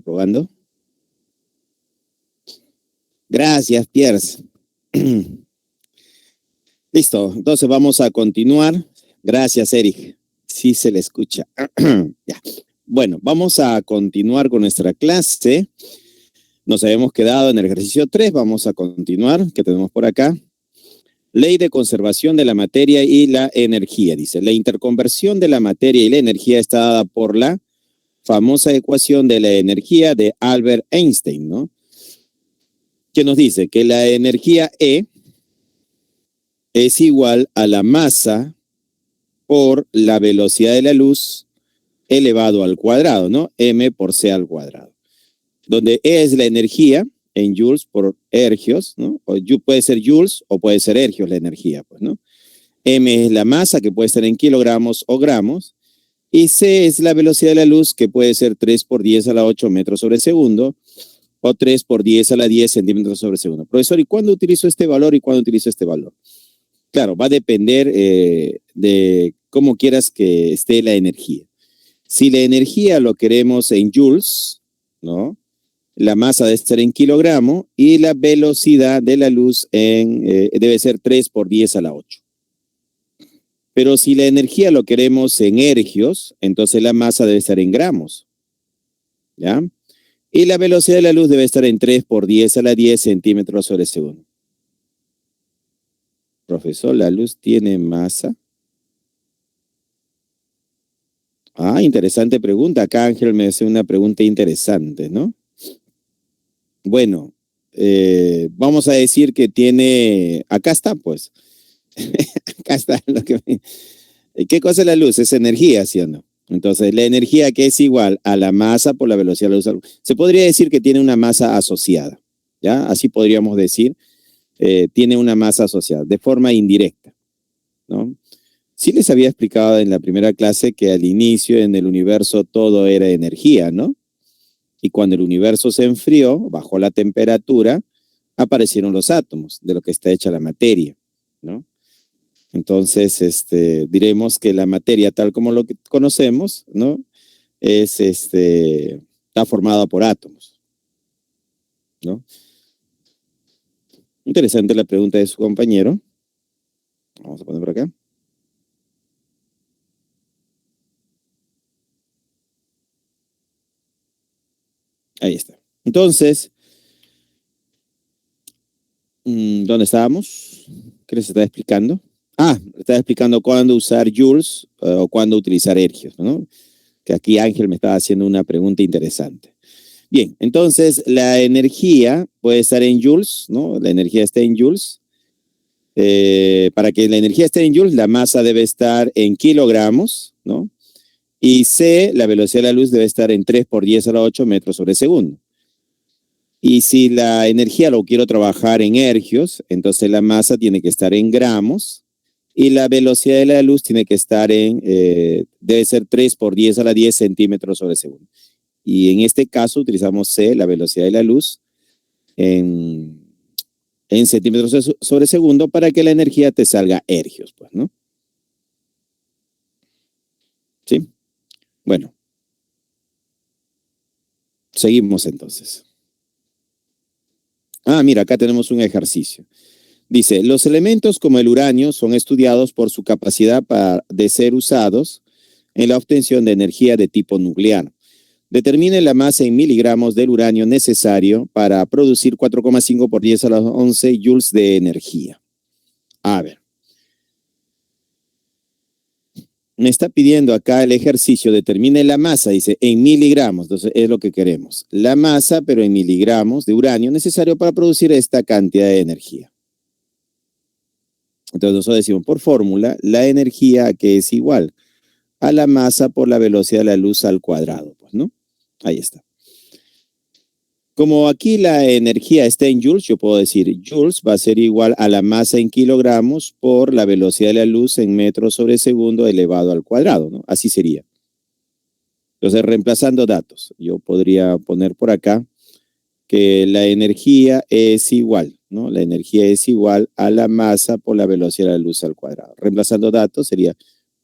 Probando. Gracias, Piers. Listo, entonces vamos a continuar. Gracias, Eric. Sí se le escucha. Ya. Bueno, vamos a continuar con nuestra clase. Nos habíamos quedado en el ejercicio 3. Vamos a continuar. ¿Qué tenemos por acá? Ley de conservación de la materia y la energía. Dice, la interconversión de la materia y la energía está dada por la famosa ecuación de la energía de Albert Einstein, ¿no? Que nos dice que la energía E es igual a la masa por la velocidad de la luz elevado al cuadrado, ¿no? M por C al cuadrado. Donde E es la energía en joules por ergios, ¿no? O puede ser joules o puede ser ergios la energía, pues, ¿no? M es la masa, que puede estar en kilogramos o gramos, y C es la velocidad de la luz, que puede ser 3 por 10 a la 8 metros sobre segundo, o 3 por 10 a la 10 centímetros sobre segundo. Profesor, ¿y cuándo utilizo este valor y cuándo utilizo este valor? Claro, va a depender de cómo quieras que esté la energía. Si la energía lo queremos en joules, ¿no? La masa debe estar en kilogramo y la velocidad de la luz debe ser 3 por 10 a la 8. Pero si la energía lo queremos en ergios, entonces la masa debe estar en gramos, ¿ya? Y la velocidad de la luz debe estar en 3 por 10 a la 10 centímetros sobre segundo. Profesor, ¿la luz tiene masa? Ah, interesante pregunta. Acá Ángel me hace una pregunta interesante, ¿no? Bueno, vamos a decir que tiene... Acá está, pues. Acá está lo que... ¿Qué cosa es la luz? Es energía, ¿sí o no? Entonces, la energía que es igual a la masa por la velocidad de la luz. Se podría decir que tiene una masa asociada, ¿ya? Así podríamos decir. Tiene una masa asociada, de forma indirecta, ¿no? Sí les había explicado en la primera clase que al inicio en el universo todo era energía, ¿no? Y cuando el universo se enfrió, bajó la temperatura, aparecieron los átomos, de lo que está hecha la materia, ¿no? Entonces, diremos que la materia tal como lo que conocemos, ¿no? Está formada por átomos, ¿no? Interesante la pregunta de su compañero. Vamos a poner por acá. Ahí está. Entonces, ¿dónde estábamos? ¿Qué les estaba explicando? Estaba explicando cuándo usar joules o cuándo utilizar ergios, ¿no? Que aquí Ángel me estaba haciendo una pregunta interesante. Bien, entonces la energía puede estar en joules, ¿no? La energía está en joules. Para que la energía esté en joules, la masa debe estar en kilogramos, ¿no? Y C, la velocidad de la luz debe estar en 3 por 10 a la 8 metros sobre segundo. Y si la energía lo quiero trabajar en ergios, entonces la masa tiene que estar en gramos y la velocidad de la luz tiene que estar debe ser 3 por 10 a la 10 centímetros sobre segundo. Y en este caso utilizamos C, la velocidad de la luz, en centímetros sobre segundo para que la energía te salga ergios, pues, ¿no? ¿Sí? Bueno. Seguimos entonces. Mira, acá tenemos un ejercicio. Dice, los elementos como el uranio son estudiados por su capacidad de ser usados en la obtención de energía de tipo nuclear. Determine la masa en miligramos del uranio necesario para producir 4,5 por 10 a la 11 joules de energía. A ver. Me está pidiendo acá el ejercicio, determine la masa, dice, en miligramos, entonces es lo que queremos. La masa, pero en miligramos de uranio necesario para producir esta cantidad de energía. Entonces nosotros decimos por fórmula, la energía que es igual a la masa por la velocidad de la luz al cuadrado, pues, ¿no? Ahí está. Como aquí la energía está en joules, yo puedo decir joules va a ser igual a la masa en kilogramos por la velocidad de la luz en metros sobre segundo elevado al cuadrado, ¿no? Así sería. Entonces, reemplazando datos, yo podría poner por acá que la energía es igual, ¿no? La energía es igual a la masa por la velocidad de la luz al cuadrado. Reemplazando datos sería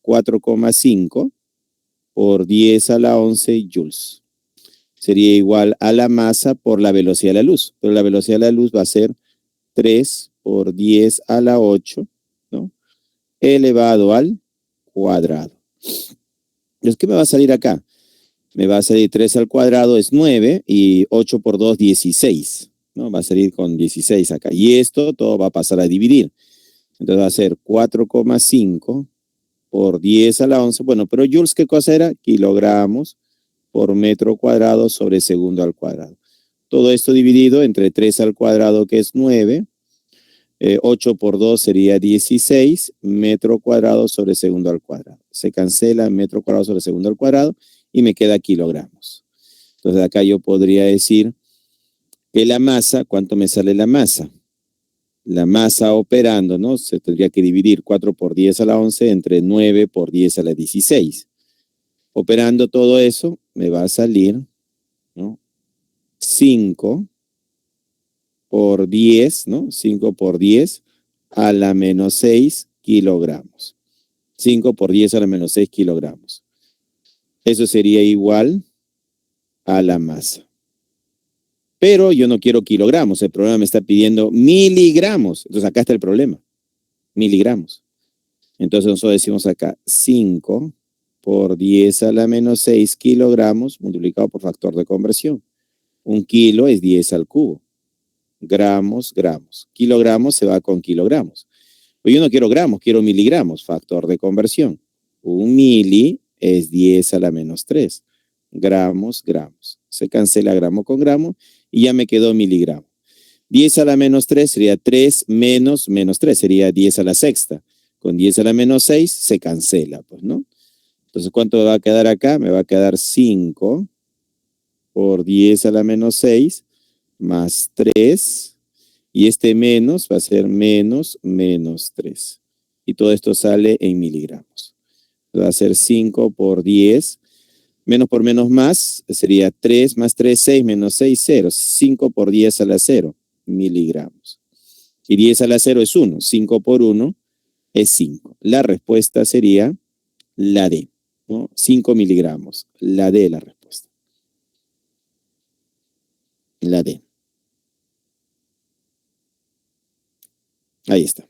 4,5 por 10 a la 11 joules. sería igual a la masa por la velocidad de la luz. Pero la velocidad de la luz va a ser 3 por 10 a la 8, ¿no? Elevado al cuadrado. Entonces, ¿qué me va a salir acá? Me va a salir 3 al cuadrado es 9 y 8 por 2, 16, ¿no? Va a salir con 16 acá. Y esto todo va a pasar a dividir. Entonces va a ser 4,5 por 10 a la 11. Bueno, pero joules, ¿qué cosa era? Kilogramos por metro cuadrado sobre segundo al cuadrado. Todo esto dividido entre 3 al cuadrado, que es 9. 8 por 2 sería 16 metro cuadrado sobre segundo al cuadrado. Se cancela metro cuadrado sobre segundo al cuadrado y me queda kilogramos. Entonces acá yo podría decir que la masa, ¿cuánto me sale la masa? La masa operando, ¿no? Se tendría que dividir 4 por 10 a la 11 entre 9 por 10 a la 16. Operando todo eso, me va a salir, ¿no? 5 por 10, ¿no? 5 por 10 a la menos 6 kilogramos. 5 por 10 a la menos 6 kilogramos. Eso sería igual a la masa. Pero yo no quiero kilogramos, el programa me está pidiendo miligramos. Entonces acá está el problema, miligramos. Entonces nosotros decimos acá 5 por 10 a la menos 6 kilogramos multiplicado por factor de conversión. Un kilo es 10 al cubo. Gramos, gramos. Kilogramos se va con kilogramos. Pues yo no quiero gramos, quiero miligramos, factor de conversión. Un mili es 10 a la menos 3. Gramos, gramos. Se cancela gramo con gramo y ya me quedó miligramo. 10 a la menos 3 sería 3 menos 3, sería 10 a la sexta. Con 10 a la menos 6 se cancela, pues, ¿no? Entonces, ¿cuánto me va a quedar acá? Me va a quedar 5 por 10 a la menos 6 más 3, y este menos va a ser menos 3. Y todo esto sale en miligramos. Va a ser 5 por 10, menos por menos más, sería 3 más 3, 6, menos 6, 0. 5 por 10 a la 0, miligramos. Y 10 a la 0 es 1, 5 por 1 es 5. La respuesta sería la D, ¿no? 5 miligramos, la D es la respuesta. La D. Ahí está.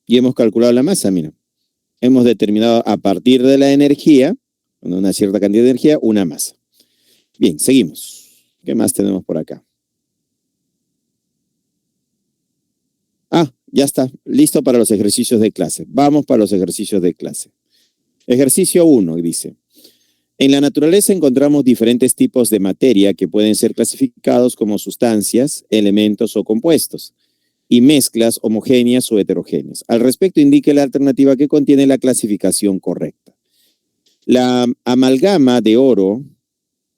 Y hemos calculado la masa, mira. Hemos determinado a partir de la energía, una cierta cantidad de energía, una masa. Bien, seguimos. ¿Qué más tenemos por acá? Ah, ya está. Listo para los ejercicios de clase. Vamos para los ejercicios de clase. Ejercicio 1 dice: en la naturaleza encontramos diferentes tipos de materia que pueden ser clasificados como sustancias, elementos o compuestos, y mezclas homogéneas o heterogéneas. Al respecto, indique la alternativa que contiene la clasificación correcta. La amalgama de oro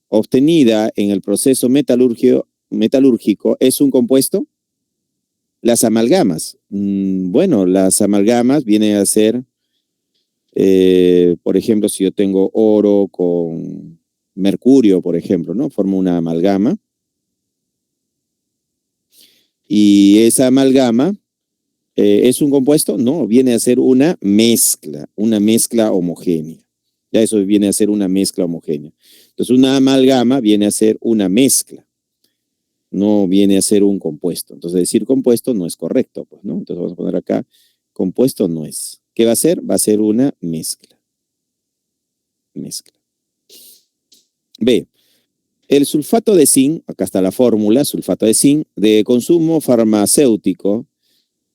obtenida en el proceso metalúrgico es un compuesto. Las amalgamas. Bueno, las amalgamas vienen a ser, por ejemplo, si yo tengo oro con mercurio, por ejemplo, ¿no? Formo una amalgama. Y esa amalgama ¿es un compuesto? No, viene a ser una mezcla homogénea. Ya eso viene a ser una mezcla homogénea. Entonces, una amalgama viene a ser una mezcla, no viene a ser un compuesto. Entonces, decir compuesto no es correcto, pues, ¿no? Entonces, vamos a poner acá, compuesto no es. ¿Qué va a ser? Va a ser una mezcla. Mezcla. B. El sulfato de zinc, acá está la fórmula, sulfato de zinc, de consumo farmacéutico,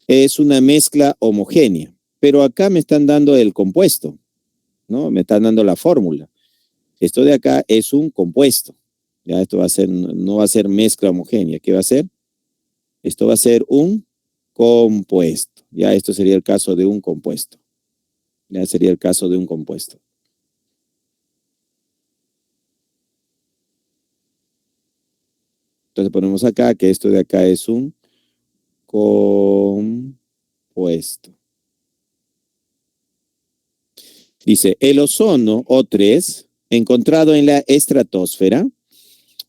es una mezcla homogénea, pero acá me están dando el compuesto, ¿no? Me están dando la fórmula. Esto de acá es un compuesto. Ya esto va a ser, no va a ser mezcla homogénea. ¿Qué va a ser? Esto va a ser un compuesto. Ya esto sería el caso de un compuesto. Ya sería el caso de un compuesto. Entonces ponemos acá que esto de acá es un compuesto. Dice, el ozono O3, encontrado en la estratosfera,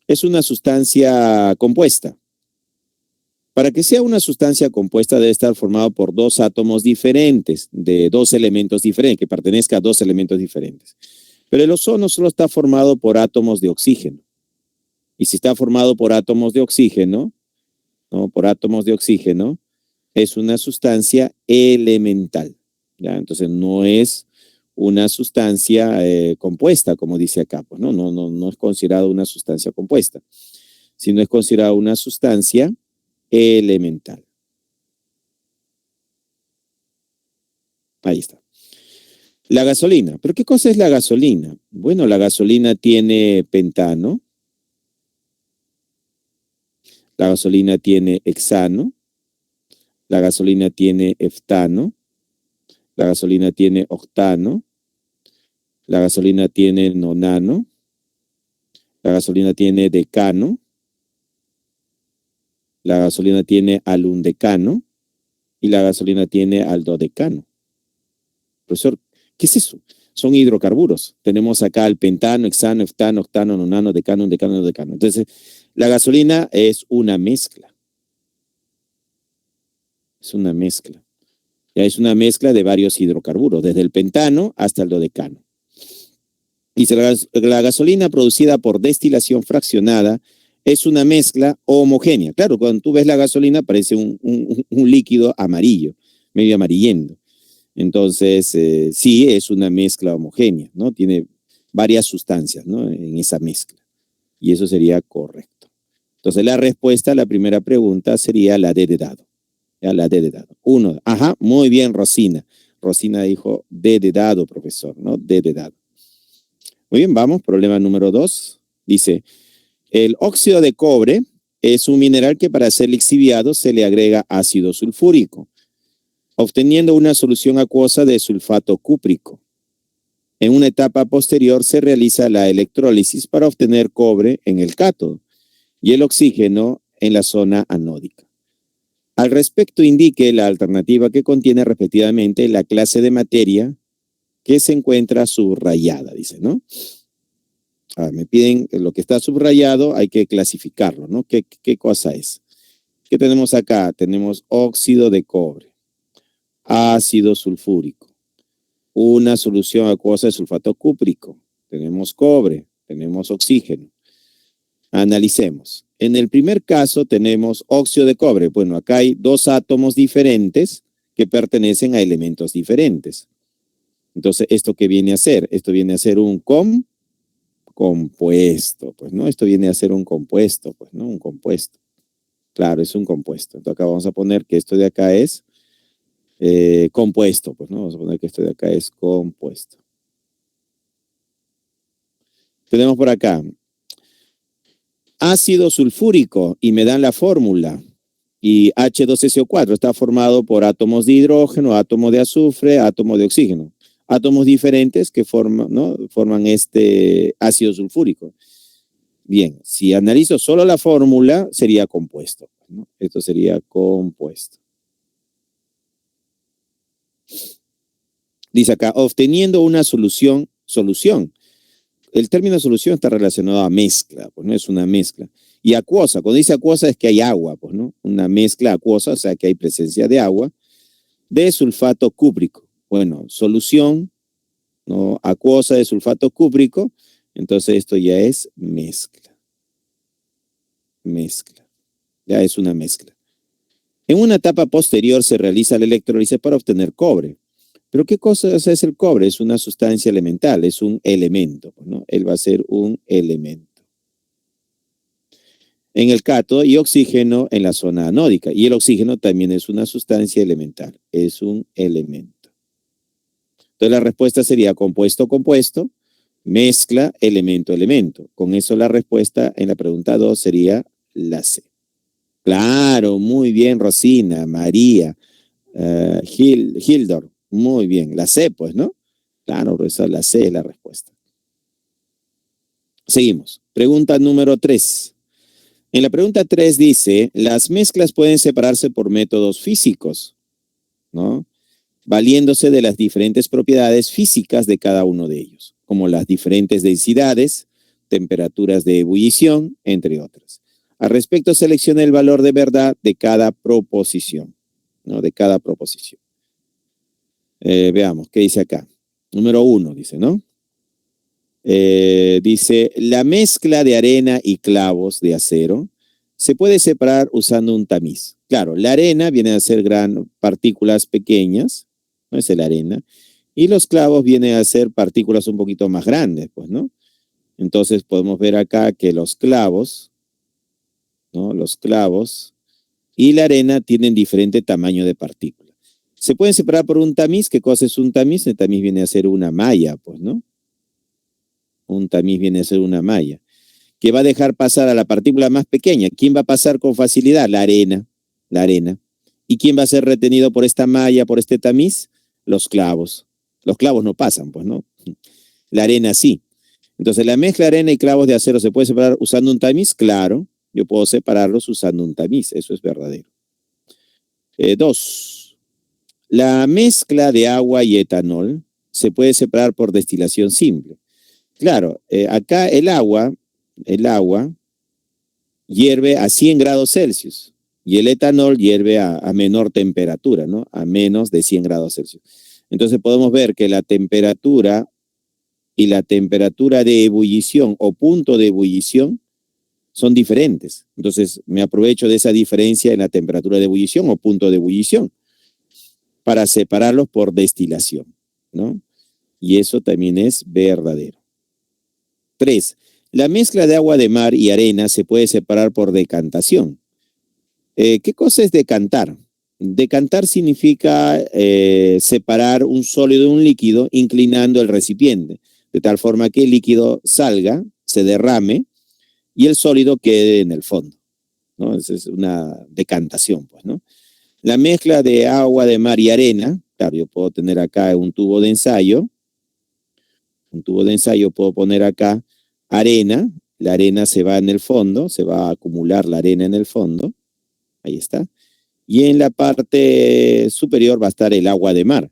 es una sustancia compuesta. Para que sea una sustancia compuesta debe estar formado por dos átomos diferentes, de dos elementos diferentes, que pertenezca a dos elementos diferentes. Pero el ozono solo está formado por átomos de oxígeno. Y si está formado por átomos de oxígeno, ¿no? Por átomos de oxígeno, es una sustancia elemental. ¿Ya? Entonces no es una sustancia compuesta, como dice acá. Pues, ¿no? No es considerado una sustancia compuesta, sino es considerado una sustancia elemental. Ahí está. La gasolina. ¿Pero qué cosa es la gasolina? Bueno, la gasolina tiene pentano, la gasolina tiene hexano, la gasolina tiene heftano, la gasolina tiene octano, la gasolina tiene nonano, la gasolina tiene decano, la gasolina tiene alundecano y la gasolina tiene aldodecano. Profesor, ¿qué es eso? Son hidrocarburos. Tenemos acá el pentano, hexano, heftano, octano, nonano, decano, decano, decano. Entonces, la gasolina es una mezcla. Es una mezcla. Ya es una mezcla de varios hidrocarburos, desde el pentano hasta el dodecano. Dice, la gasolina producida por destilación fraccionada es una mezcla homogénea. Claro, cuando tú ves la gasolina parece un líquido amarillo, medio amarillento. Entonces, sí, es una mezcla homogénea, ¿no? Tiene varias sustancias, ¿no? En esa mezcla. Y eso sería correcto. Entonces, la respuesta a la primera pregunta sería la D de dado. Ya, la D de dado. Uno, ajá, muy bien, Rosina. Rosina dijo D de dado, profesor, ¿no? D de dado. Muy bien, vamos, problema número 2. Dice, el óxido de cobre es un mineral que para ser lixiviado se le agrega ácido sulfúrico, obteniendo una solución acuosa de sulfato cúprico. En una etapa posterior se realiza la electrólisis para obtener cobre en el cátodo y el oxígeno en la zona anódica. Al respecto, indique la alternativa que contiene respectivamente la clase de materia que se encuentra subrayada, dice, ¿no? Me piden lo que está subrayado, hay que clasificarlo, ¿no? ¿Qué cosa es? ¿Qué tenemos acá? Tenemos óxido de cobre, ácido sulfúrico, una solución acuosa de sulfato cúprico, tenemos cobre, tenemos oxígeno. Analicemos. En el primer caso tenemos óxido de cobre. Bueno, acá hay dos átomos diferentes que pertenecen a elementos diferentes. Entonces, ¿esto qué viene a ser? Esto viene a ser un compuesto, pues, ¿no? Esto viene a ser un compuesto, pues, ¿no? Un compuesto. Claro, es un compuesto. Entonces, acá vamos a poner que esto de acá es compuesto, pues, ¿no? Vamos a poner que esto de acá es compuesto. Tenemos por acá ácido sulfúrico y me dan la fórmula. Y H2SO4 está formado por átomos de hidrógeno, átomos de azufre, átomos de oxígeno. Átomos diferentes que forman, ¿no? Forman este ácido sulfúrico. Bien, si analizo solo la fórmula, sería compuesto, ¿no? Esto sería compuesto. Dice acá, obteniendo una solución. El término solución está relacionado a mezcla, pues no es una mezcla. Y acuosa, cuando dice acuosa es que hay agua, pues no, una mezcla acuosa, o sea que hay presencia de agua, de sulfato cúprico. Bueno, solución, ¿no? Acuosa de sulfato cúprico, entonces esto ya es mezcla. Mezcla, ya es una mezcla. En una etapa posterior se realiza la electrólisis para obtener cobre. ¿Pero qué cosa es el cobre? Es una sustancia elemental, es un elemento, ¿no? Él va a ser un elemento. En el cátodo y oxígeno en la zona anódica. Y el oxígeno también es una sustancia elemental, es un elemento. Entonces la respuesta sería compuesto, mezcla, elemento. Con eso la respuesta en la pregunta 2 sería la C. Claro, muy bien, Rosina, María, Hildor. Muy bien, la C, pues, ¿no? Claro, profesor, la C es la respuesta. Seguimos. Pregunta número 3. En la pregunta 3 dice, las mezclas pueden separarse por métodos físicos, ¿no? Valiéndose de las diferentes propiedades físicas de cada uno de ellos, como las diferentes densidades, temperaturas de ebullición, entre otras. Al respecto, seleccione el valor de verdad de cada proposición, ¿no? De cada proposición. Veamos, ¿qué dice acá? Número 1, dice, ¿no? Dice, la mezcla de arena y clavos de acero se puede separar usando un tamiz. Claro, la arena viene a ser partículas pequeñas, ¿no? Es la arena. Y los clavos vienen a ser partículas un poquito más grandes, pues, ¿no? Entonces podemos ver acá que los clavos, ¿no? Los clavos y la arena tienen diferente tamaño de partícula. Se pueden separar por un tamiz. ¿Qué cosa es un tamiz? El tamiz viene a ser una malla, pues, ¿no? Un tamiz viene a ser una malla que va a dejar pasar a la partícula más pequeña. ¿Quién va a pasar con facilidad? La arena, la arena. ¿Y quién va a ser retenido por esta malla, por este tamiz? Los clavos. Los clavos no pasan, pues, ¿no? La arena sí. Entonces, la mezcla de arena y clavos de acero se puede separar usando un tamiz. Claro, yo puedo separarlos usando un tamiz. Eso es verdadero. 2. La mezcla de agua y etanol se puede separar por destilación simple. Claro, acá el agua hierve a 100 grados Celsius y el etanol hierve a menor temperatura, ¿no? A menos de 100 grados Celsius. Entonces podemos ver que la temperatura y la temperatura de ebullición o punto de ebullición son diferentes. Entonces me aprovecho de esa diferencia en la temperatura de ebullición o punto de ebullición para separarlos por destilación, ¿no? Y eso también es verdadero. 3. La mezcla de agua de mar y arena se puede separar por decantación. ¿Qué cosa es decantar? Decantar significa separar un sólido de un líquido inclinando el recipiente, de tal forma que el líquido salga, se derrame y el sólido quede en el fondo, ¿no? Esa es una decantación, pues, ¿no? La mezcla de agua de mar y arena, claro, yo puedo tener acá un tubo de ensayo, puedo poner acá arena, la arena se va en el fondo, se va a acumular la arena en el fondo, ahí está, y en la parte superior va a estar el agua de mar.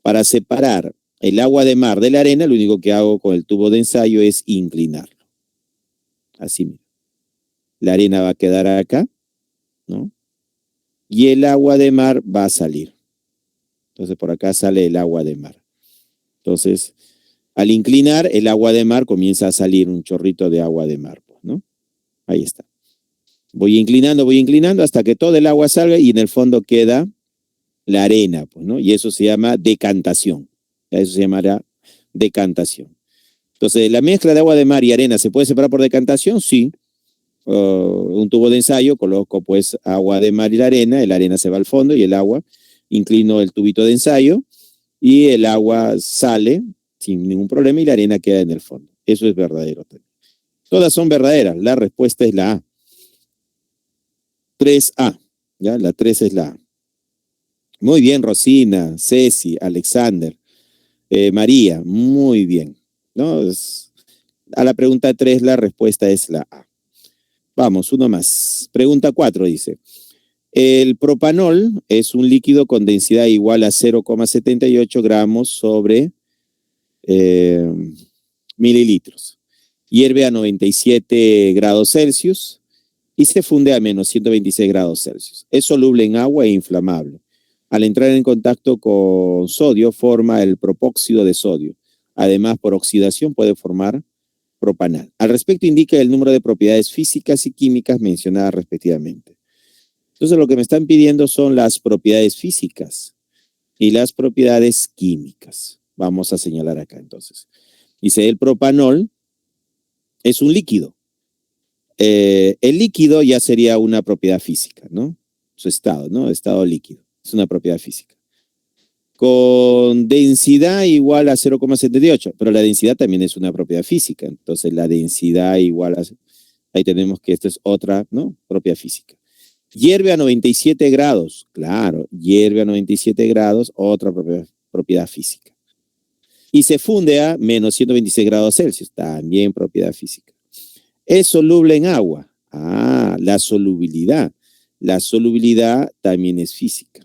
Para separar el agua de mar de la arena, lo único que hago con el tubo de ensayo es inclinarlo, así mismo. La arena va a quedar acá, ¿no? Y el agua de mar va a salir. Entonces por acá sale el agua de mar. Entonces, al inclinar, el agua de mar comienza a salir un chorrito de agua de mar, ¿no? Ahí está. Voy inclinando hasta que todo el agua salga y en el fondo queda la arena, pues, ¿no? Y eso se llama decantación. Eso se llamará decantación. Entonces, ¿la mezcla de agua de mar y arena se puede separar por decantación? Sí. Un tubo de ensayo, coloco pues agua de mar y la arena se va al fondo y el agua, inclino el tubito de ensayo y el agua sale sin ningún problema y la arena queda en el fondo. Eso es verdadero. Todas son verdaderas. La respuesta es la A. 3A. ¿Ya? La 3 es la A. Muy bien, Rosina, Ceci, Alexander, María. Muy bien. ¿No? A la pregunta 3 la respuesta es la A. Vamos, uno más. Pregunta 4 dice. El propanol es un líquido con densidad igual a 0,78 gramos sobre mililitros. Hierve a 97 grados Celsius y se funde a menos 126 grados Celsius. Es soluble en agua e inflamable. Al entrar en contacto con sodio, forma el propóxido de sodio. Además, por oxidación puede formar propanal. Al respecto, indica el número de propiedades físicas y químicas mencionadas respectivamente. Entonces, lo que me están pidiendo son las propiedades físicas y las propiedades químicas. Vamos a señalar acá, entonces. Dice, el propanol es un líquido. El líquido ya sería una propiedad física, ¿no? Su estado, ¿no? Estado líquido. Es una propiedad física. Con densidad igual a 0,78, pero la densidad también es una propiedad física. Entonces, la densidad igual a... Ahí tenemos que esto es otra, ¿no? Propiedad física. Hierve a 97 grados. Claro, hierve a 97 grados, otra propiedad física. Y se funde a menos 126 grados Celsius, también propiedad física. Es soluble en agua. La solubilidad. La solubilidad también es física.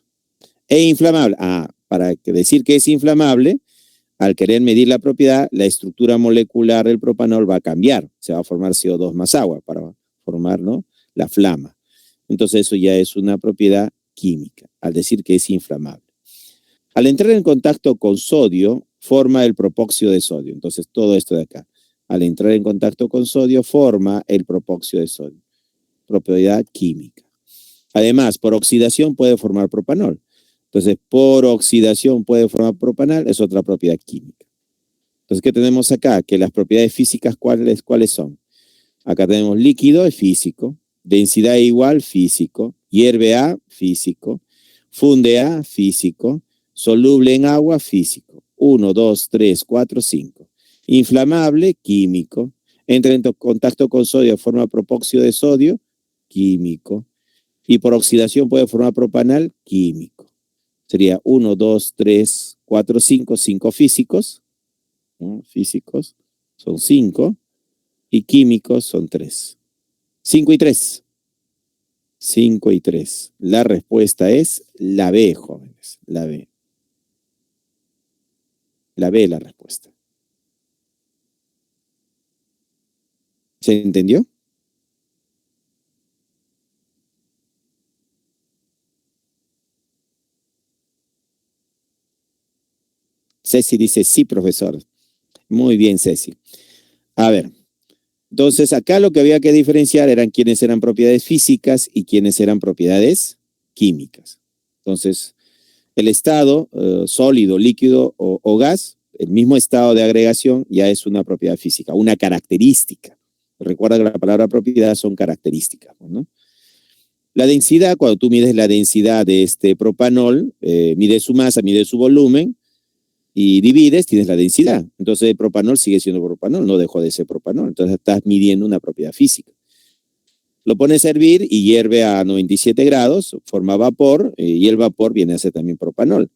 E inflamable. Para decir que es inflamable, al querer medir la propiedad, la estructura molecular del propanol va a cambiar. Se va a formar CO2 más agua para formar, ¿no?, la flama. Entonces eso ya es una propiedad química, al decir que es inflamable. Al entrar en contacto con sodio, forma el propóxido de sodio. Entonces todo esto de acá, al entrar en contacto con sodio, forma el propóxido de sodio. Propiedad química. Además, por oxidación puede formar propanol. Entonces, por oxidación puede formar propanol, es otra propiedad química. Entonces, ¿qué tenemos acá? Que las propiedades físicas, ¿cuáles son? Acá tenemos líquido, es físico. Densidad igual, físico. Hierve a, físico. Funde a, físico. Soluble en agua, físico. 1, 2, 3, 4, 5. Inflamable, químico. Entra en contacto con sodio, forma propóxido de sodio, químico. Y por oxidación puede formar propanal, químico. Sería 1, 2, 3, 4, 5, 5 físicos, ¿no? Físicos son 5 y químicos son 3. 5 y 3. 5 y 3. La respuesta es la B, jóvenes. La B. La B es la respuesta. ¿Se entendió? Ceci dice, sí, profesor. Muy bien, Ceci. A ver, entonces acá lo que había que diferenciar eran quiénes eran propiedades físicas y quiénes eran propiedades químicas. Entonces, el estado sólido, líquido o gas, el mismo estado de agregación ya es una propiedad física, una característica. Recuerda que la palabra propiedad son características, ¿no? La densidad, cuando tú mides la densidad de este propanol, mides su masa, mides su volumen y divides, tienes la densidad. Entonces el propanol sigue siendo propanol, no dejó de ser propanol. Entonces estás midiendo una propiedad física. Lo pones a hervir y hierve a 97 grados, forma vapor y el vapor viene a ser también propanol.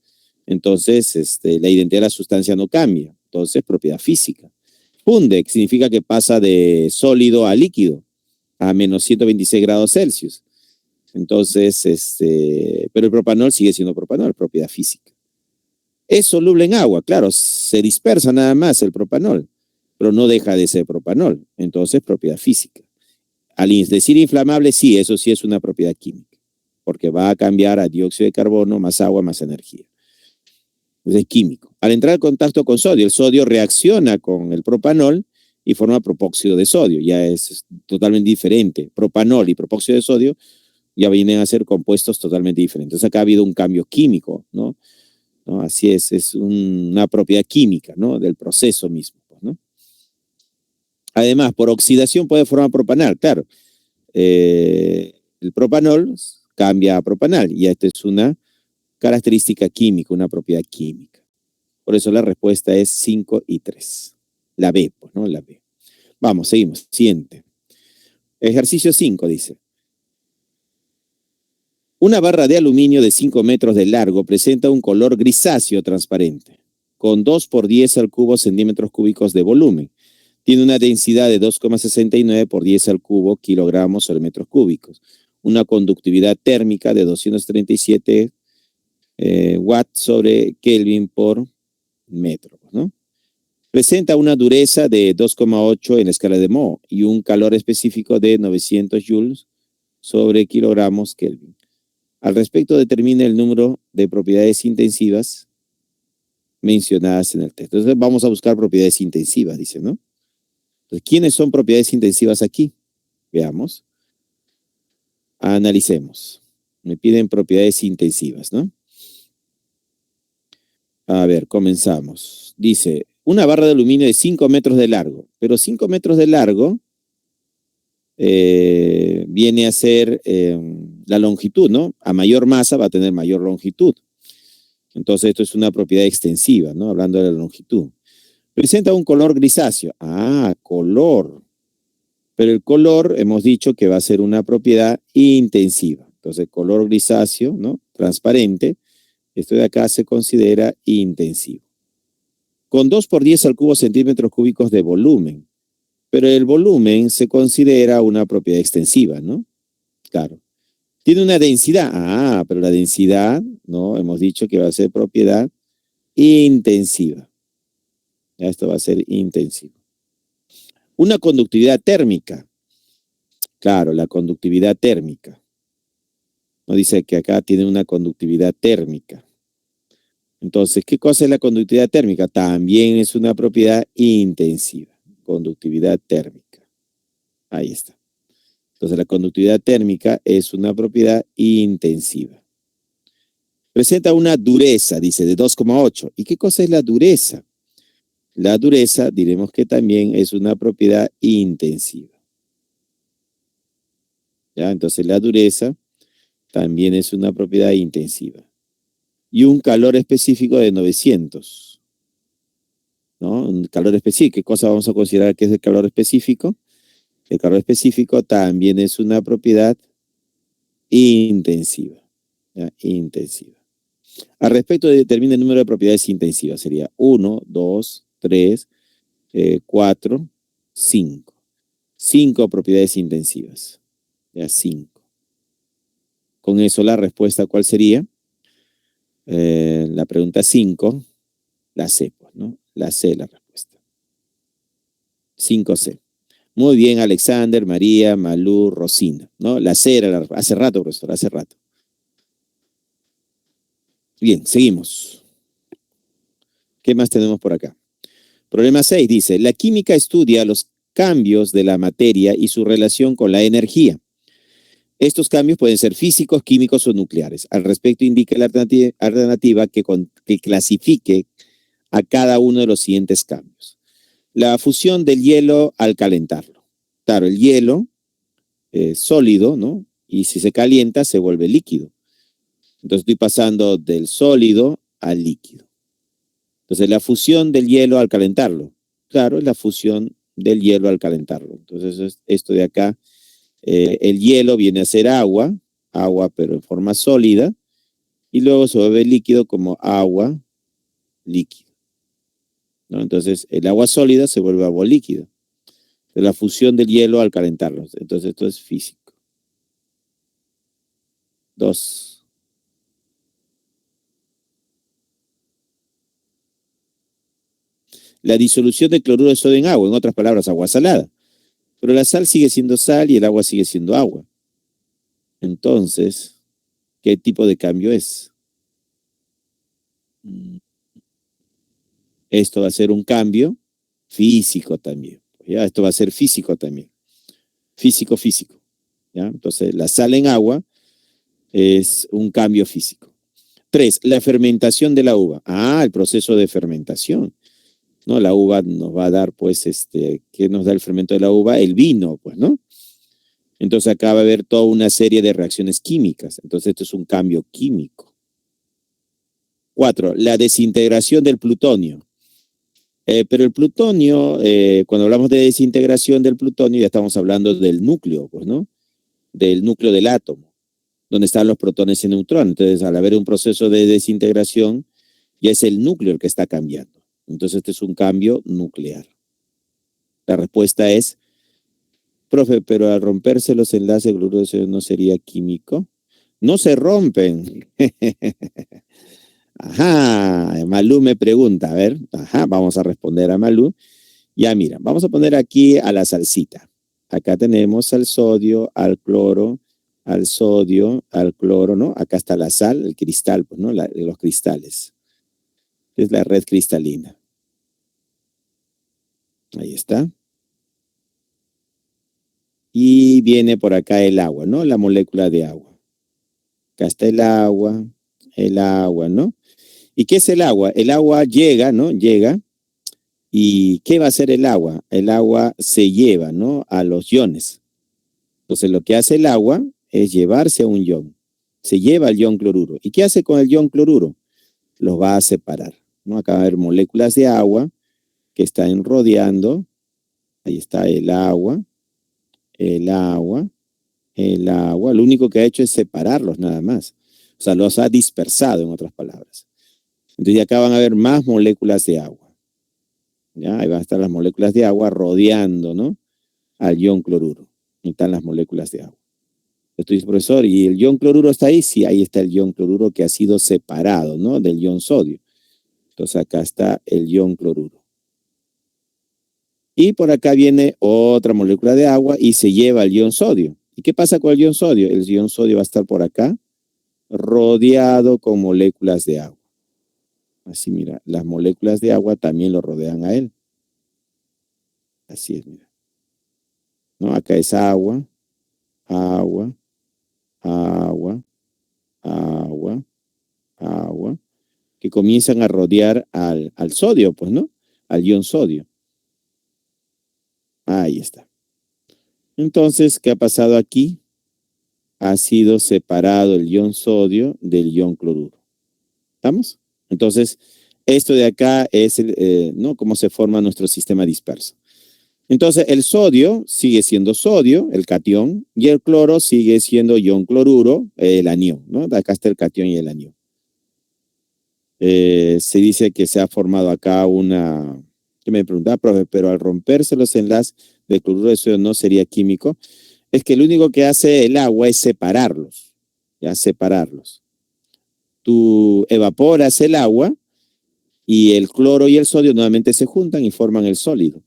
Entonces la identidad de la sustancia no cambia. Entonces propiedad física. Funde significa que pasa de sólido a líquido a menos 126 grados Celsius. Entonces, pero el propanol sigue siendo propanol, propiedad física. Es soluble en agua, claro, se dispersa nada más el propanol, pero no deja de ser propanol. Entonces, propiedad física. Al decir inflamable, sí, eso sí es una propiedad química, porque va a cambiar a dióxido de carbono, más agua, más energía. Entonces, es químico. Al entrar en contacto con sodio, el sodio reacciona con el propanol y forma propóxido de sodio. Ya es totalmente diferente. Propanol y propóxido de sodio ya vienen a ser compuestos totalmente diferentes. Entonces, acá ha habido un cambio químico, ¿no? Así es una propiedad química, ¿no? Del proceso mismo, ¿no? Además, por oxidación puede formar propanal, claro. El propanol cambia a propanal y esta es una característica química, una propiedad química. Por eso la respuesta es 5 y 3. La B, pues, ¿no? La B. Vamos, seguimos. Siguiente. Ejercicio 5 dice. Una barra de aluminio de 5 metros de largo presenta un color grisáceo transparente, con 2 por 10 al cubo centímetros cúbicos de volumen. Tiene una densidad de 2,69 por 10 al cubo kilogramos sobre metros cúbicos. Una conductividad térmica de 237 watts sobre Kelvin por metro, ¿no? Presenta una dureza de 2,8 en la escala de Mohs y un calor específico de 900 joules sobre kilogramos Kelvin. Al respecto, determina el número de propiedades intensivas mencionadas en el texto. Entonces, vamos a buscar propiedades intensivas, dice, ¿no? Entonces, ¿quiénes son propiedades intensivas aquí? Veamos. Analicemos. Me piden propiedades intensivas, ¿no? A ver, comenzamos. Dice, una barra de aluminio de 5 metros de largo, pero 5 metros de largo viene a ser la longitud, ¿no? A mayor masa va a tener mayor longitud. Entonces, esto es una propiedad extensiva, ¿no? Hablando de la longitud. Presenta un color grisáceo. Ah, color. Pero el color, hemos dicho que va a ser una propiedad intensiva. Entonces, color grisáceo, ¿no? Transparente. Esto de acá se considera intensivo. Con 2 por 10 al cubo centímetros cúbicos de volumen. Pero el volumen se considera una propiedad extensiva, ¿no? Claro. Tiene una densidad. Ah, pero la densidad, ¿no? Hemos dicho que va a ser propiedad intensiva. Esto va a ser intensivo. Una conductividad térmica. Claro, la conductividad térmica. No dice que acá tiene una conductividad térmica. Entonces, ¿qué cosa es la conductividad térmica? También es una propiedad intensiva. Conductividad térmica. Ahí está. Entonces, la conductividad térmica es una propiedad intensiva. Presenta una dureza, dice, de 2,8. ¿Y qué cosa es la dureza? La dureza, diremos que también es una propiedad intensiva. ¿Ya? Entonces, la dureza también es una propiedad intensiva. Y un calor específico de 900. ¿No? Un calor específico. ¿Qué cosa vamos a considerar que es el calor específico? El calor específico también es una propiedad intensiva. ¿Ya? Intensiva. Al respecto, determina el número de propiedades intensivas. Sería 1, 2, 3, 4, 5. 5 propiedades intensivas. Ya, 5. Con eso la respuesta, ¿cuál sería? La pregunta 5, la C, pues, ¿no? La C la respuesta. 5C. Muy bien, Alexander, María, Malú, Rosina, ¿no? La C era hace rato, profesor, hace rato. Bien, seguimos. ¿Qué más tenemos por acá? Problema 6 dice, la química estudia los cambios de la materia y su relación con la energía. Estos cambios pueden ser físicos, químicos o nucleares. Al respecto, indica la alternativa que clasifique a cada uno de los siguientes cambios. La fusión del hielo al calentarlo. Claro, el hielo es sólido, ¿no? Y si se calienta, se vuelve líquido. Entonces estoy pasando del sólido al líquido. Entonces la fusión del hielo al calentarlo. Claro, es la fusión del hielo al calentarlo. Entonces esto de acá, el hielo viene a ser agua pero en forma sólida, y luego se vuelve líquido como agua líquido, ¿no? Entonces el agua sólida se vuelve agua líquida. De la fusión del hielo al calentarlo. Entonces esto es físico. 2. La disolución de cloruro de sodio en agua, en otras palabras, agua salada. Pero la sal sigue siendo sal y el agua sigue siendo agua. Entonces, ¿qué tipo de cambio es? Esto va a ser un cambio físico también. ¿Ya? Esto va a ser físico también. Físico, físico. ¿Ya? Entonces, la sal en agua es un cambio físico. 3. La fermentación de la uva. El proceso de fermentación. ¿No? La uva nos va a dar, pues, ¿qué nos da el fermento de la uva? El vino, pues, ¿no? Entonces acá va a haber toda una serie de reacciones químicas. Entonces esto es un cambio químico. 4. La desintegración del plutonio. Pero el plutonio, cuando hablamos de desintegración del plutonio, ya estamos hablando del núcleo, pues, ¿no? Del núcleo del átomo, donde están los protones y neutrones. Entonces, al haber un proceso de desintegración, ya es el núcleo el que está cambiando. Entonces, este es un cambio nuclear. La respuesta es, profe, pero al romperse los enlaces gloriosos no sería químico. No se rompen. Ajá, Malú me pregunta, a ver, vamos a responder a Malú. Ya mira, vamos a poner aquí a la salsita. Acá tenemos al sodio, al cloro, al sodio, al cloro, ¿no? Acá está la sal, el cristal, pues, ¿no? Los cristales. Es la red cristalina. Ahí está. Y viene por acá el agua, ¿no? La molécula de agua. Acá está el agua, ¿no? ¿Y qué es el agua? El agua llega, ¿no? Llega. ¿Y qué va a hacer el agua? El agua se lleva, ¿no? A los iones. Entonces lo que hace el agua es llevarse a un ion. Se lleva el ion cloruro. ¿Y qué hace con el ion cloruro? Los va a separar, ¿no? Acá va a haber moléculas de agua que están rodeando. Ahí está el agua, el agua, el agua. Lo único que ha hecho es separarlos nada más. O sea, los ha dispersado, en otras palabras. Entonces acá van a haber más moléculas de agua. ¿Ya? Ahí van a estar las moléculas de agua rodeando, ¿no? Al ion cloruro. Ahí están las moléculas de agua. Estoy profesor, ¿y el ion cloruro está ahí? Sí, ahí está el ion cloruro que ha sido separado, ¿no? Del ion sodio. Entonces acá está el ion cloruro. Y por acá viene otra molécula de agua y se lleva el ion sodio. ¿Y qué pasa con el ion sodio? El ion sodio va a estar por acá, rodeado con moléculas de agua. Así, mira, las moléculas de agua también lo rodean a él. Así es, mira. ¿No? Acá es agua, agua, agua, agua, agua, que comienzan a rodear al sodio, pues, ¿no? Al ion sodio. Ahí está. Entonces, ¿qué ha pasado aquí? Ha sido separado el ion sodio del ion cloruro. ¿Estamos? Entonces, esto de acá es ¿no? Cómo se forma nuestro sistema disperso. Entonces, el sodio sigue siendo sodio, el catión, y el cloro sigue siendo ion cloruro, el anión, ¿no? De acá está el catión y el anión. Se dice que se ha formado acá una, que me preguntaba, profe, pero al romperse los enlaces de cloruro de sodio no sería químico. Es que lo único que hace el agua es separarlos, ya separarlos. Tú evaporas el agua y el cloro y el sodio nuevamente se juntan y forman el sólido.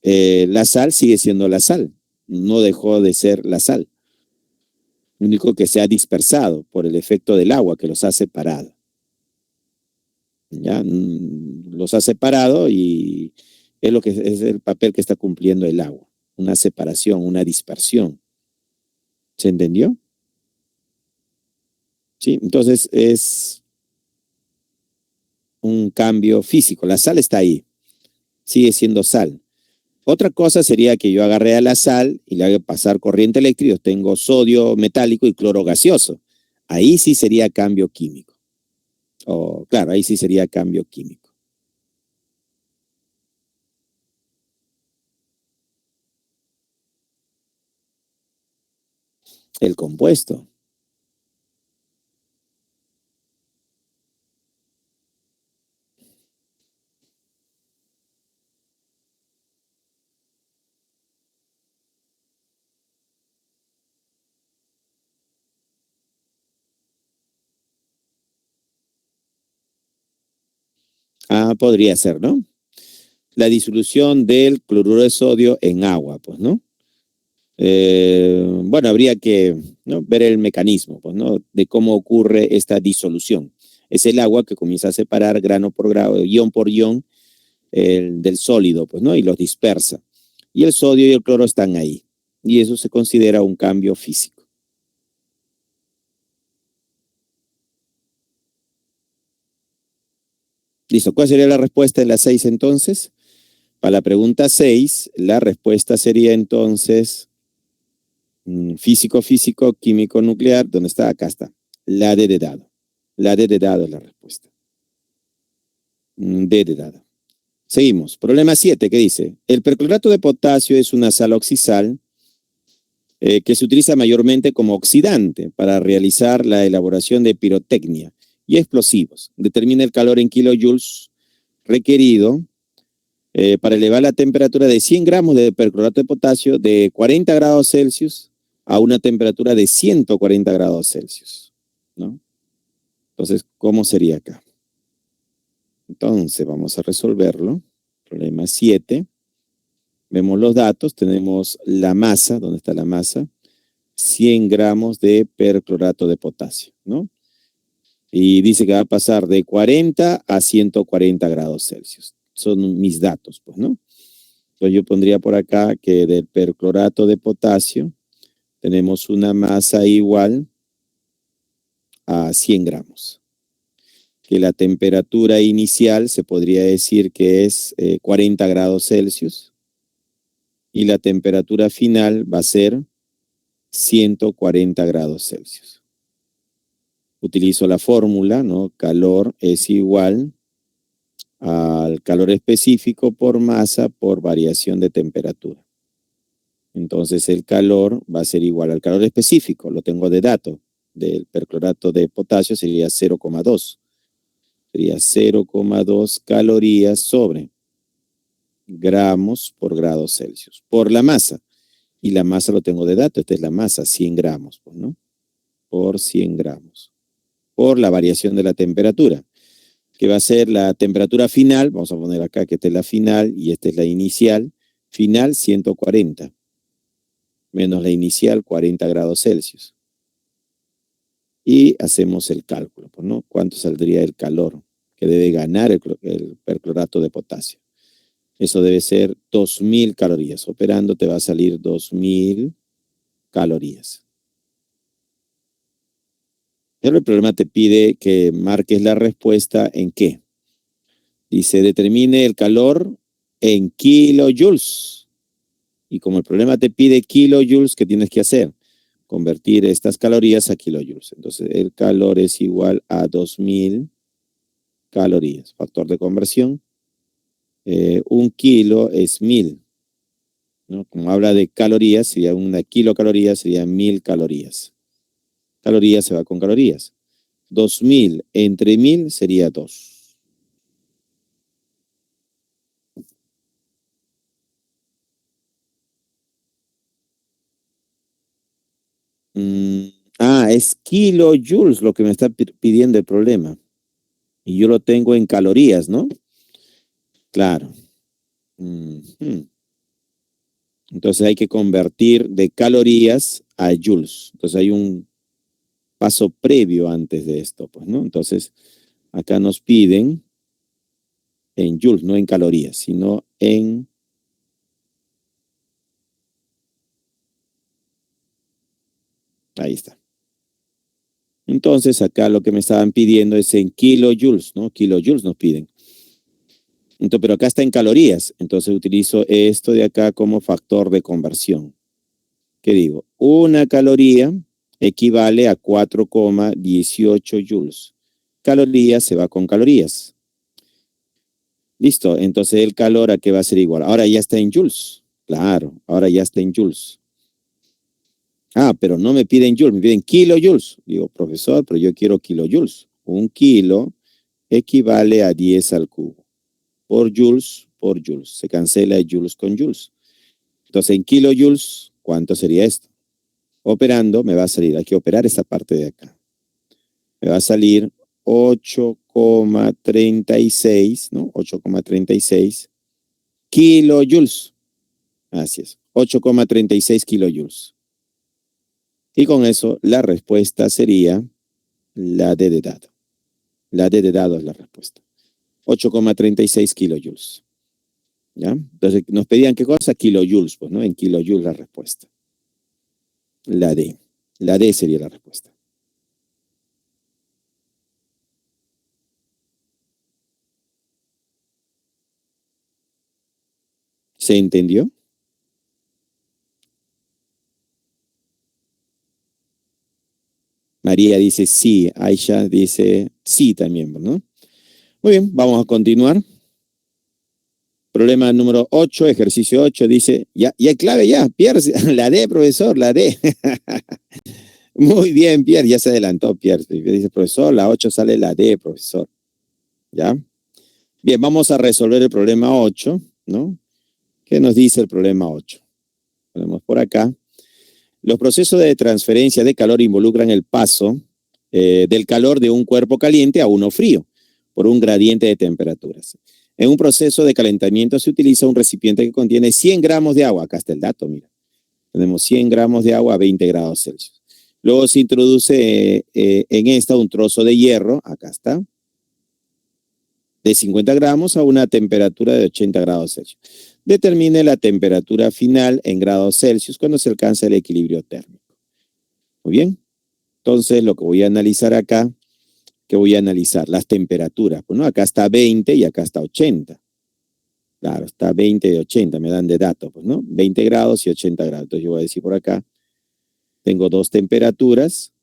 La sal sigue siendo la sal, no dejó de ser la sal. Lo único que se ha dispersado por el efecto del agua que los ha separado. Ya los ha separado y es lo que es el papel que está cumpliendo el agua, una separación, una dispersión. ¿Se entendió? Sí, entonces es un cambio físico. La sal está ahí, sigue siendo sal. Otra cosa sería que yo agarré a la sal y le haga pasar corriente eléctrica, tengo sodio metálico y cloro gaseoso. Ahí sí sería cambio químico. Claro, ahí sí sería cambio químico. El compuesto. Podría ser, ¿no? La disolución del cloruro de sodio en agua, pues, ¿no? Bueno, habría que, ¿no?, ver el mecanismo, pues, ¿no?, de cómo ocurre esta disolución. Es el agua que comienza a separar grano por grano, ion por ion, del sólido, pues, ¿no? Y los dispersa. Y el sodio y el cloro están ahí. Y eso se considera un cambio físico. Listo. ¿Cuál sería la respuesta en la 6 entonces? Para la pregunta 6, la respuesta sería entonces físico, físico, químico, nuclear. ¿Dónde está? Acá está. La D de dado. La D de dado es la respuesta. D de dado. Seguimos. Problema 7, ¿qué dice? El perclorato de potasio es una sal oxisal que se utiliza mayormente como oxidante para realizar la elaboración de pirotecnia y explosivos. Determina el calor en kilojoules requerido para elevar la temperatura de 100 gramos de perclorato de potasio de 40 grados Celsius a una temperatura de 140 grados Celsius, ¿no? Entonces, ¿cómo sería acá? Entonces, vamos a resolverlo. Problema 7. Vemos los datos, tenemos la masa, ¿dónde está la masa? 100 gramos de perclorato de potasio, ¿no? Y dice que va a pasar de 40 a 140 grados Celsius. Son mis datos, pues, ¿no? Entonces yo pondría por acá que del perclorato de potasio tenemos una masa igual a 100 gramos. Que la temperatura inicial se podría decir que es 40 grados Celsius. Y la temperatura final va a ser 140 grados Celsius. Utilizo la fórmula, ¿no? Calor es igual al calor específico por masa por variación de temperatura. Entonces el calor va a ser igual al calor específico, lo tengo de dato, del perclorato de potasio sería 0,2. Sería 0,2 calorías sobre gramos por grado Celsius, por la masa. Y la masa lo tengo de dato, esta es la masa, 100 gramos, ¿no? Por 100 gramos. Por la variación de la temperatura. que va a ser la temperatura final. Vamos a poner acá que esta es la final y esta es la inicial. Final 140, menos la inicial 40 grados Celsius. Y hacemos el cálculo, pues, ¿no? ¿Cuánto saldría el calor que debe ganar el perclorato de potasio? Eso debe ser 2000 calorías. Operando te va a salir 2000 calorías. Pero el problema te pide que marques la respuesta en qué. Dice, determine el calor en kilojoules. Y como el problema te pide kilojoules, ¿qué tienes que hacer? Convertir estas calorías a kilojoules. Entonces, el calor es igual a 2000 calorías. Factor de conversión. 1 kilo es 1000. ¿No? Como habla de calorías, sería una kilocaloría, sería 1000 calorías. Calorías se va con calorías. 2000 entre 1000 sería 2. Es kilojoules lo que me está pidiendo el problema. Y yo lo tengo en calorías, ¿no? Claro. Entonces hay que convertir de calorías a joules. Entonces hay un paso previo antes de esto, pues, ¿no? Entonces acá nos piden en joules, no en calorías, sino en... Ahí está. Entonces acá lo que me estaban pidiendo es en kilojoules, ¿no? Kilojoules nos piden. Entonces, pero acá está en calorías. Entonces utilizo esto de acá como factor de conversión. ¿Qué digo? Una caloría equivale a 4,18 joules. Calorías se va con calorías. Listo. Entonces el calor a qué va a ser igual. Ahora ya está en joules. Claro, ahora ya está en joules. Pero no me piden joules, me piden kilojoules. Digo, profesor, pero yo quiero kilojoules. 1 kilo equivale a 10 al cubo. Por joules. Se cancela joules con joules. Entonces, en kilojoules, ¿cuánto sería esto? Operando, me va a salir, hay que operar esta parte de acá. Me va a salir 8,36, ¿no? 8,36 kilojoules. Así es, 8,36 kilojoules. Y con eso, la respuesta sería la D de dado. La D de dado es la respuesta. 8,36 kilojoules. ¿Ya? Entonces, nos pedían qué cosa, kilojoules, pues, ¿no? En kilojoules la respuesta. La D. La D sería la respuesta. ¿Se entendió? María dice sí, Aisha dice sí también, ¿no? Muy bien, vamos a continuar. Problema número 8, ejercicio 8, dice, ya hay clave ya, Pierre, la D, profesor, la D. Muy bien, Pierre, ya se adelantó, Pierre. Dice, profesor, la 8 sale la D, profesor. ¿Ya? Bien, vamos a resolver el problema 8, ¿no? ¿Qué nos dice el problema 8? Ponemos por acá. Los procesos de transferencia de calor involucran el paso del calor de un cuerpo caliente a uno frío por un gradiente de temperaturas. En un proceso de calentamiento se utiliza un recipiente que contiene 100 gramos de agua. Acá está el dato, mira. Tenemos 100 gramos de agua a 20 grados Celsius. Luego se introduce en esta un trozo de hierro, acá está, de 50 gramos a una temperatura de 80 grados Celsius. Determine la temperatura final en grados Celsius cuando se alcanza el equilibrio térmico. Muy bien. Entonces, lo que voy a analizar acá, ¿qué voy a analizar? Las temperaturas. Bueno, acá está 20 y acá está 80. Claro, está 20 y 80, me dan de datos, pues, ¿no? 20 grados y 80 grados. Entonces, yo voy a decir por acá, tengo dos temperaturas,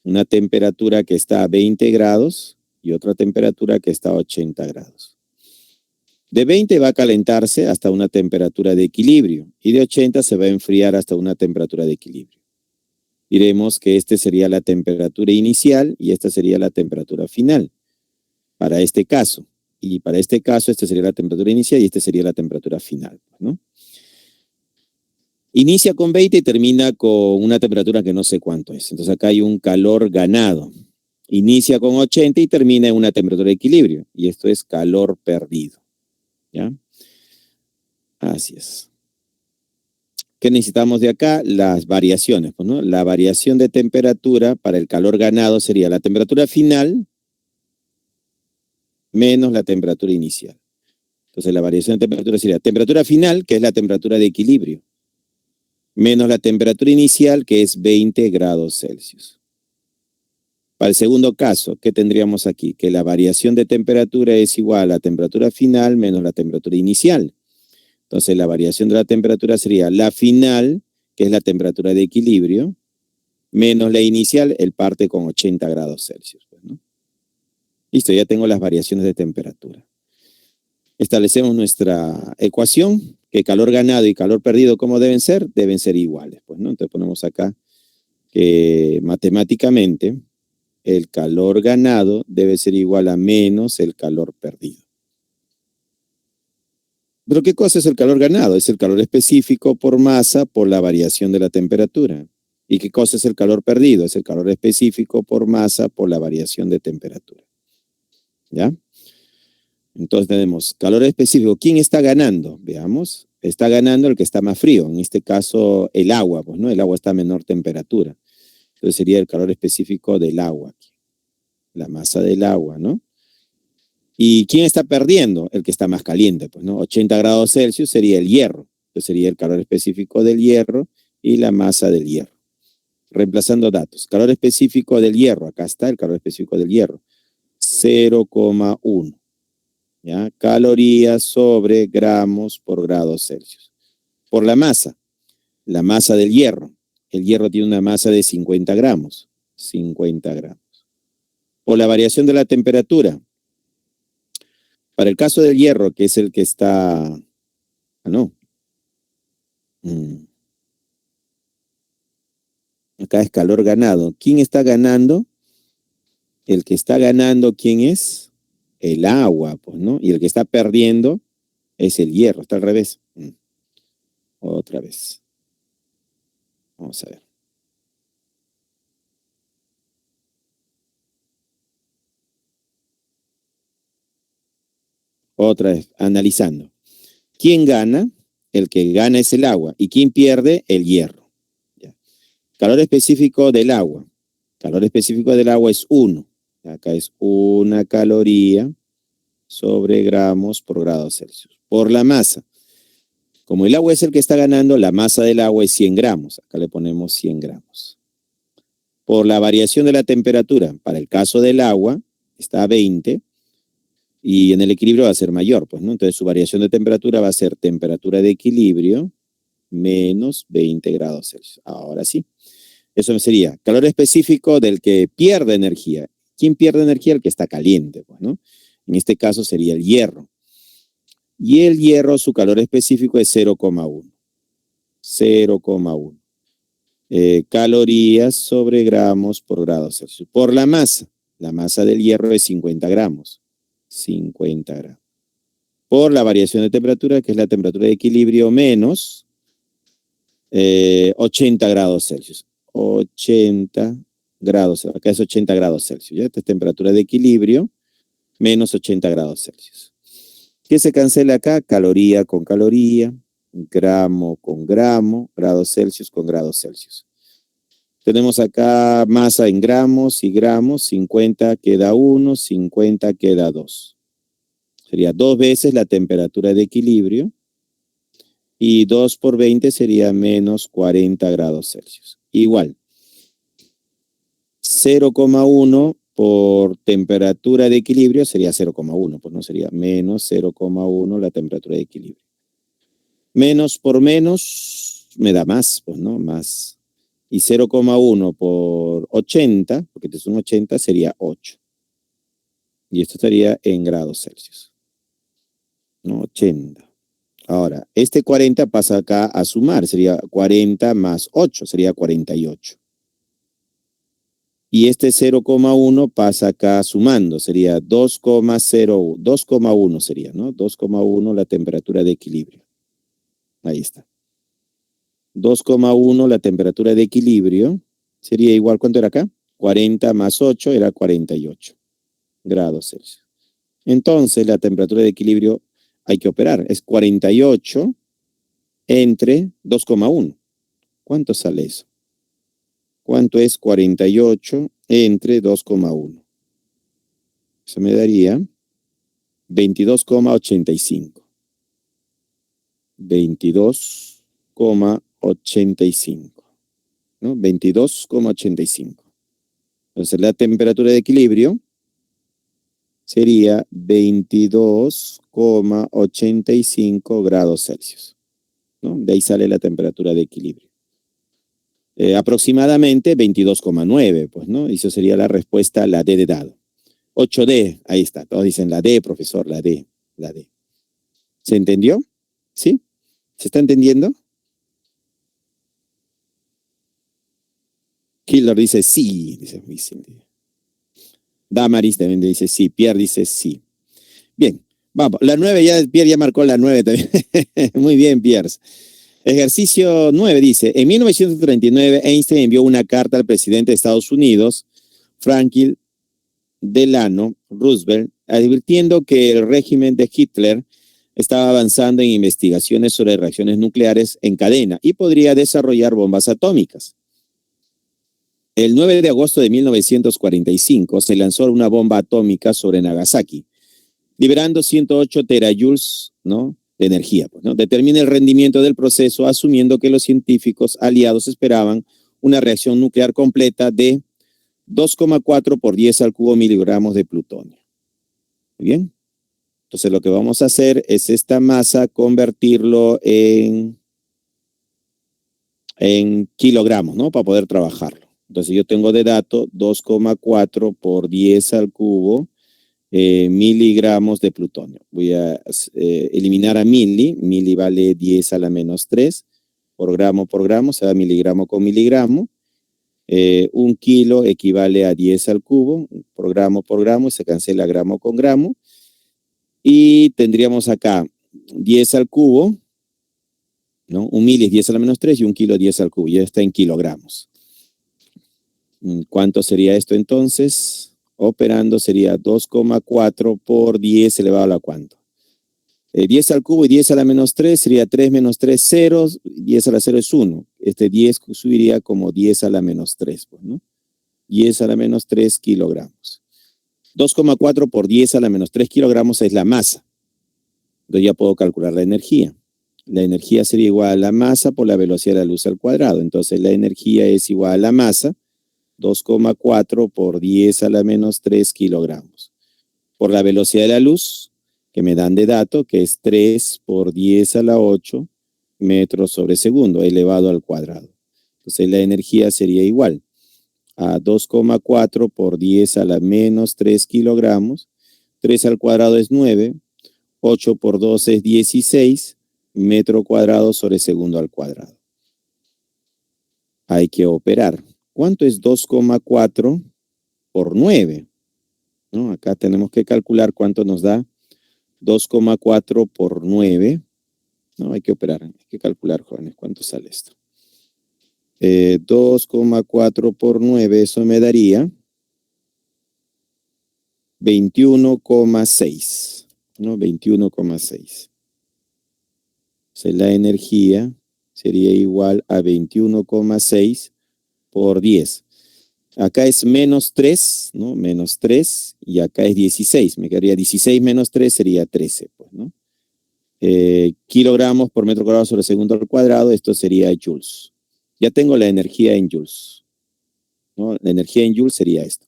una temperatura que está a 20 grados y otra temperatura que está a 80 grados. De 20 va a calentarse hasta una temperatura de equilibrio y de 80 se va a enfriar hasta una temperatura de equilibrio. Diremos que esta sería la temperatura inicial y esta sería la temperatura final para este caso. Y para este caso, esta sería la temperatura inicial y esta sería la temperatura final, ¿no? Inicia con 20 y termina con una temperatura que no sé cuánto es. Entonces acá hay un calor ganado. Inicia con 80 y termina en una temperatura de equilibrio. Y esto es calor perdido. ¿Ya? Así es. ¿Qué necesitamos de acá? Las variaciones, pues, ¿no? La variación de temperatura para el calor ganado sería la temperatura final menos la temperatura inicial. Entonces la variación de temperatura sería temperatura final, que es la temperatura de equilibrio, menos la temperatura inicial, que es 20 grados Celsius. Para el segundo caso, ¿qué tendríamos aquí? Que la variación de temperatura es igual a la temperatura final menos la temperatura inicial. Entonces la variación de la temperatura sería la final, que es la temperatura de equilibrio, menos la inicial, el parte con 80 grados Celsius. Pues, ¿no? Listo, ya tengo las variaciones de temperatura. Establecemos nuestra ecuación, que calor ganado y calor perdido, ¿cómo deben ser? Deben ser iguales, pues, ¿no? Entonces ponemos acá que matemáticamente el calor ganado debe ser igual a menos el calor perdido. ¿Pero qué cosa es el calor ganado? Es el calor específico por masa por la variación de la temperatura. ¿Y qué cosa es el calor perdido? Es el calor específico por masa por la variación de temperatura. ¿Ya? Entonces tenemos calor específico. ¿Quién está ganando? Veamos. Está ganando el que está más frío. En este caso, el agua, pues, ¿no? El agua está a menor temperatura. Entonces sería el calor específico del agua. La masa del agua, ¿no? ¿Y quién está perdiendo? El que está más caliente, pues, ¿no? 80 grados Celsius sería el hierro. Entonces sería el calor específico del hierro y la masa del hierro. Reemplazando datos. Calor específico del hierro. Acá está el calor específico del hierro. 0,1. ¿Ya? Calorías sobre gramos por grado Celsius. Por la masa del hierro. El hierro tiene una masa de 50 gramos. 50 gramos. Por la variación de la temperatura. Para el caso del hierro, que es el que está... no. Acá es calor ganado. ¿Quién está ganando? El que está ganando, ¿quién es? El agua, pues, ¿no? Y el que está perdiendo es el hierro. Está al revés. Otra vez. Vamos a ver. Otra vez, analizando. ¿Quién gana? El que gana es el agua. ¿Y quién pierde? El hierro. ¿Ya? Calor específico del agua. Calor específico del agua es 1. Acá es 1 caloría sobre gramos por grado Celsius. Por la masa. Como el agua es el que está ganando, la masa del agua es 100 gramos. Acá le ponemos 100 gramos. Por la variación de la temperatura, para el caso del agua, está a 20 y en el equilibrio va a ser mayor, pues, ¿no? Entonces su variación de temperatura va a ser temperatura de equilibrio menos 20 grados Celsius. Ahora sí. Eso sería calor específico del que pierde energía. ¿Quién pierde energía? El que está caliente, pues, ¿no? En este caso sería el hierro. Y el hierro, su calor específico es 0,1. 0,1. Calorías sobre gramos por grado Celsius. Por la masa del hierro es 50 gramos. 50 gramos. Por la variación de temperatura, que es la temperatura de equilibrio menos 80 grados Celsius. 80 grados, acá es 80 grados Celsius. ¿Ya? Esta es temperatura de equilibrio menos 80 grados Celsius. ¿Qué se cancela acá? Caloría con caloría, gramo con gramo, grados Celsius con grados Celsius. Tenemos acá masa en gramos y gramos, 50 queda 1, 50 queda 2. Sería 2 veces la temperatura de equilibrio y 2 por 20 sería menos 40 grados Celsius. Igual, 0,1 por temperatura de equilibrio sería 0,1, pues no sería menos 0,1 la temperatura de equilibrio. Menos por menos me da más, pues no, más. Y 0,1 por 80, porque este es un 80, sería 8. Y esto estaría en grados Celsius. ¿No? 80. Ahora, este 40 pasa acá a sumar, sería 40 más 8, sería 48. Y este 0,1 pasa acá sumando, sería 2,0, 2,1 sería, ¿no? 2,1 la temperatura de equilibrio. Ahí está. 2,1 la temperatura de equilibrio sería igual, ¿cuánto era acá? 40 más 8 era 48 grados Celsius. Entonces, la temperatura de equilibrio hay que operar. Es 48 entre 2,1. ¿Cuánto sale eso? ¿Cuánto es 48 entre 2,1? Eso me daría 22,85. 22,85. ¿No? 22,85. Entonces, la temperatura de equilibrio sería 22,85 grados Celsius, ¿no? De ahí sale la temperatura de equilibrio. Aproximadamente 22,9, pues, ¿no? Y eso sería la respuesta, la D de dado. 8D, ahí está. Todos dicen la D, profesor, la D, la D. ¿Se entendió? ¿Sí? ¿Se está entendiendo? Killer dice sí, dice Damaris también dice sí, Pierre dice sí. Bien, vamos, la 9 ya, Pierre ya marcó la 9 también. Muy bien, Pierre. Ejercicio 9 dice, en 1939 Einstein envió una carta al presidente de Estados Unidos, Franklin Delano Roosevelt, advirtiendo que el régimen de Hitler estaba avanzando en investigaciones sobre reacciones nucleares en cadena y podría desarrollar bombas atómicas. El 9 de agosto de 1945 se lanzó una bomba atómica sobre Nagasaki, liberando 108 terajoules, ¿no?, de energía. Pues, ¿no? Determina el rendimiento del proceso asumiendo que los científicos aliados esperaban una reacción nuclear completa de 2,4 por 10 al cubo miligramos de plutonio. ¿Muy bien? Entonces lo que vamos a hacer es esta masa convertirlo en kilogramos, ¿no? Para poder trabajarlo. Entonces yo tengo de dato 2,4 por 10 al cubo miligramos de plutonio. Voy a eliminar a mili. Mili vale 10 a la menos 3 por gramo, se da miligramo con miligramo. 1 kilo equivale a 10 al cubo, por gramo, y se cancela gramo con gramo. Y tendríamos acá 10 al cubo, ¿no? 1 mili es 10 a la menos 3 y 1 kilo 10 al cubo. Ya está en kilogramos. ¿Cuánto sería esto entonces? Operando sería 2,4 por 10 elevado a la cuánto. 10 al cubo y 10 a la menos 3 sería 3 menos 3, 0. 10 a la 0 es 1. Este 10 subiría como 10 a la menos 3, pues, ¿no? 10 a la menos 3 kilogramos. 2,4 por 10 a la menos 3 kilogramos es la masa. Entonces ya puedo calcular la energía. La energía sería igual a la masa por la velocidad de la luz al cuadrado. Entonces la energía es igual a la masa, 2,4 por 10 a la menos 3 kilogramos. Por la velocidad de la luz, que me dan de dato, que es 3 por 10 a la 8 metros sobre segundo, elevado al cuadrado. Entonces la energía sería igual a 2,4 por 10 a la menos 3 kilogramos. 3 al cuadrado es 9, 8 por 2 es 16 metro cuadrado sobre segundo al cuadrado. Hay que operar. ¿Cuánto es 2,4 por 9? ¿No? Acá tenemos que calcular cuánto nos da 2,4 por 9. No, hay que operar, hay que calcular, jóvenes, cuánto sale esto. 2,4 por 9, eso me daría 21,6. ¿No? 21,6. O sea, la energía sería igual a 21,6 por 10. Acá es menos 3, ¿no? Menos 3, y acá es 16. Me quedaría 16 menos 3 sería 13, pues, ¿no? Kilogramos por metro cuadrado sobre segundo al cuadrado, esto sería joules. Ya tengo la energía en joules, ¿no? La energía en joules sería esto.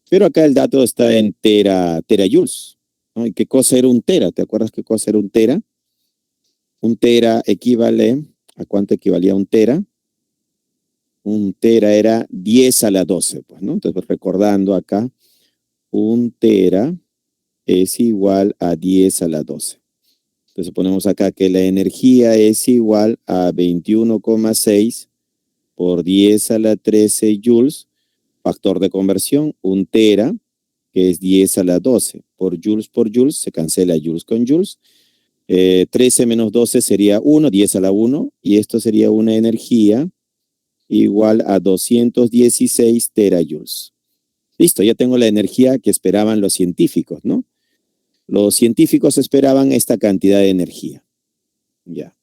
Pero acá el dato está en terajoules, ¿no? ¿Y qué cosa era un tera? ¿Te acuerdas qué cosa era un tera? Un tera equivale, ¿a cuánto equivalía un tera? Un tera era 10 a la 12, pues, ¿no? Entonces, recordando acá, un tera es igual a 10 a la 12. Entonces, ponemos acá que la energía es igual a 21,6 por 10 a la 13 joules, factor de conversión, un tera, que es 10 a la 12, por joules, se cancela joules con joules. 13 menos 12 sería 1, 10 a la 1, y esto sería una energía igual a 216 terajoules. Listo, ya tengo la energía que esperaban los científicos, ¿no? Los científicos esperaban esta cantidad de energía. Ya.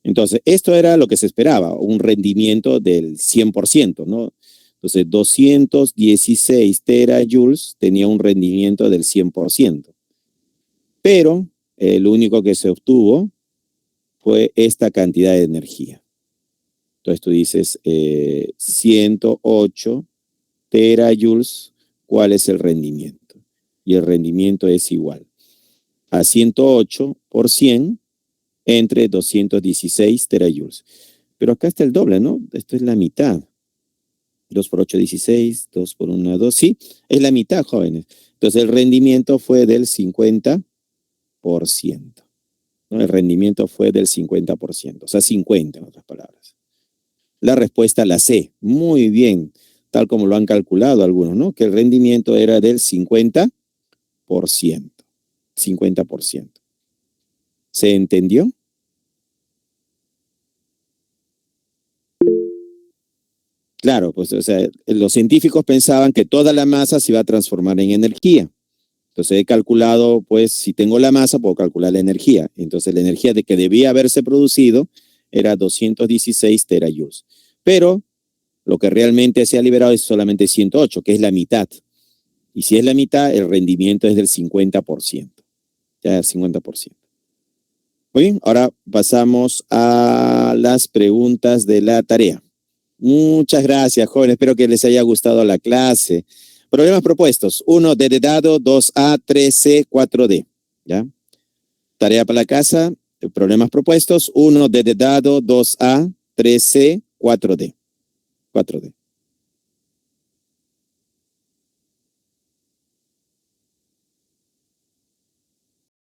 Entonces, esto era lo que se esperaba, un rendimiento del 100%, ¿no? Entonces, 216 terajoules tenía un rendimiento del 100%. Pero lo único que se obtuvo fue esta cantidad de energía. Entonces, tú dices 108 terajoules, ¿cuál es el rendimiento? Y el rendimiento es igual a 108 por 100 entre 216 terajoules. Pero acá está el doble, ¿no? Esto es la mitad. 2 por 8, 16, 2 por 1, 2. Sí, es la mitad, jóvenes. Entonces el rendimiento fue del 50%. ¿No? El rendimiento fue del 50%. O sea, 50 en otras palabras. La respuesta la C. Muy bien. Tal como lo han calculado algunos, ¿no? Que el rendimiento era del 50%. 50%. ¿Se entendió? Claro, pues, o sea, los científicos pensaban que toda la masa se iba a transformar en energía. Entonces he calculado, pues, si tengo la masa, puedo calcular la energía. Entonces la energía de que debía haberse producido era 216 terajoules. Pero lo que realmente se ha liberado es solamente 108, que es la mitad. Y si es la mitad, el rendimiento es del 50%. Ya, el 50%. Muy bien, ahora pasamos a las preguntas de la tarea. Muchas gracias, jóvenes. Espero que les haya gustado la clase. Problemas propuestos. 1D de dado, 2A, 3C, 4D. ¿Ya? Tarea para la casa. Problemas propuestos. 1D de dado, 2A, 3C, 4D. 4D.